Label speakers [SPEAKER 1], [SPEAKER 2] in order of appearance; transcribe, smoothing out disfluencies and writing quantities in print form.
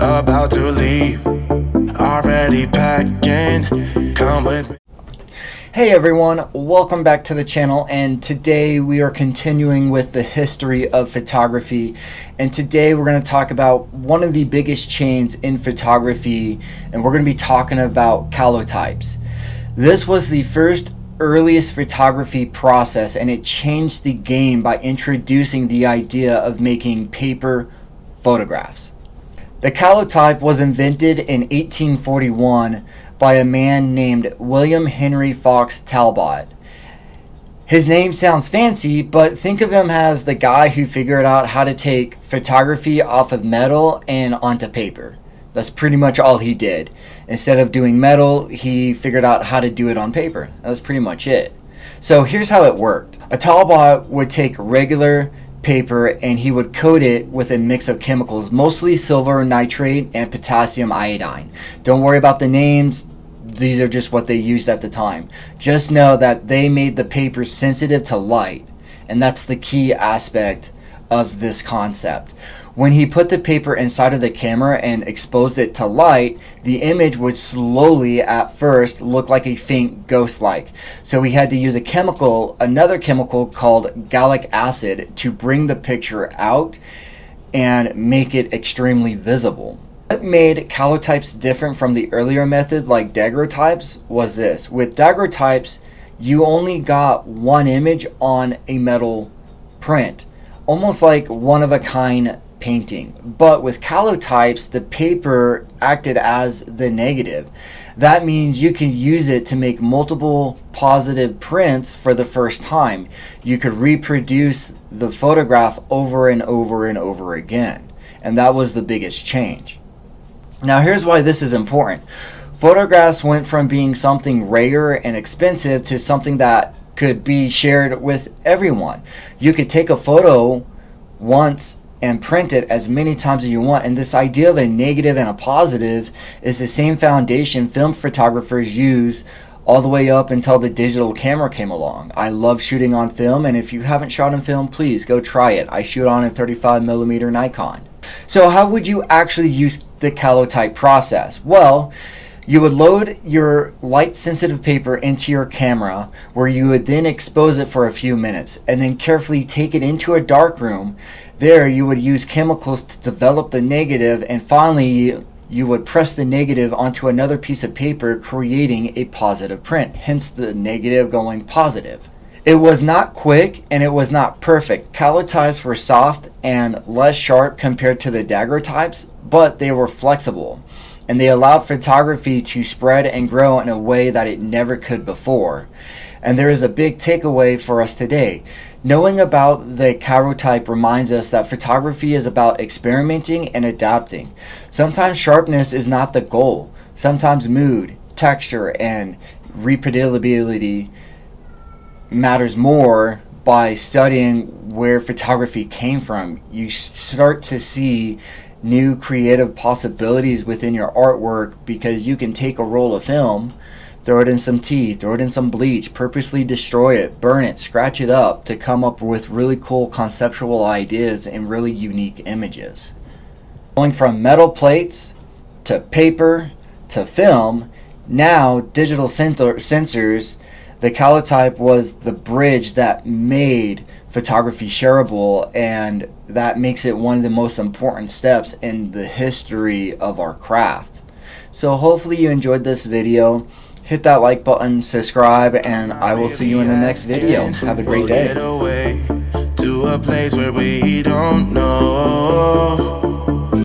[SPEAKER 1] about to leave, already packing, come with me.
[SPEAKER 2] Hey everyone, welcome back to the channel, and today we are continuing with the history of photography. And today we're going to talk about one of the biggest changes in photography, and we're going to be talking about calotypes. This was the first earliest photography process, and it changed the game by introducing the idea of making paper photographs. The calotype was invented in 1841 by a man named William Henry Fox Talbot. His name sounds fancy, but think of him as the guy who figured out how to take photography off of metal and onto paper. That's pretty much all he did. Instead of doing metal, he figured out how to do it on paper. That's pretty much it. So here's how it worked. A Talbot would take regular paper and he would coat it with a mix of chemicals, mostly silver nitrate and potassium iodine. Don't worry about the names. These are just what they used at the time. Just know that they made the paper sensitive to light, and that's the key aspect of this concept. When he put the paper inside of the camera and exposed it to light, the image would slowly at first look like a faint ghost-like. So he had to use another chemical called gallic acid to bring the picture out and make it extremely visible. What made calotypes different from the earlier method like daguerreotypes was this. With daguerreotypes, you only got one image on a metal print, almost like one-of-a-kind painting. But with calotypes, the paper acted as the negative. That means you can use it to make multiple positive prints for the first time. You could reproduce the photograph over and over and over again. And that was the biggest change. Now here's why this is important. Photographs went from being something rare and expensive to something that could be shared with everyone. You could take a photo once and print it as many times as you want, and this idea of a negative and a positive is the same foundation film photographers use all the way up until the digital camera came along. I love shooting on film, and if you haven't shot on film, please go try it. I shoot on a 35mm Nikon. So how would you actually use the calotype process? Well, you would load your light sensitive paper into your camera, where you would then expose it for a few minutes and then carefully take it into a dark room. There you would use chemicals to develop the negative, and finally you would press the negative onto another piece of paper, creating a positive print, hence the negative going positive. It was not quick and it was not perfect. Calotypes were soft and less sharp compared to the daguerreotypes, but they were flexible, and they allowed photography to spread and grow in a way that it never could before. And there is a big takeaway for us today. Knowing about the calotype reminds us that photography is about experimenting and adapting. Sometimes sharpness is not the goal. Sometimes mood, texture, and reproducibility matters more. By studying where photography came from, you start to see new creative possibilities within your artwork, because you can take a roll of film, throw it in some tea, throw it in some bleach, purposely destroy it, burn it, scratch it up to come up with really cool conceptual ideas and really unique images. Going from metal plates to paper to film, now digital sensors, the calotype was the bridge that made photography shareable, and that makes it one of the most important steps in the history of our craft. So hopefully you enjoyed this video. Hit that like button, subscribe, and I will see you in the next video. Have a great day.
[SPEAKER 1] To a place where we don't know.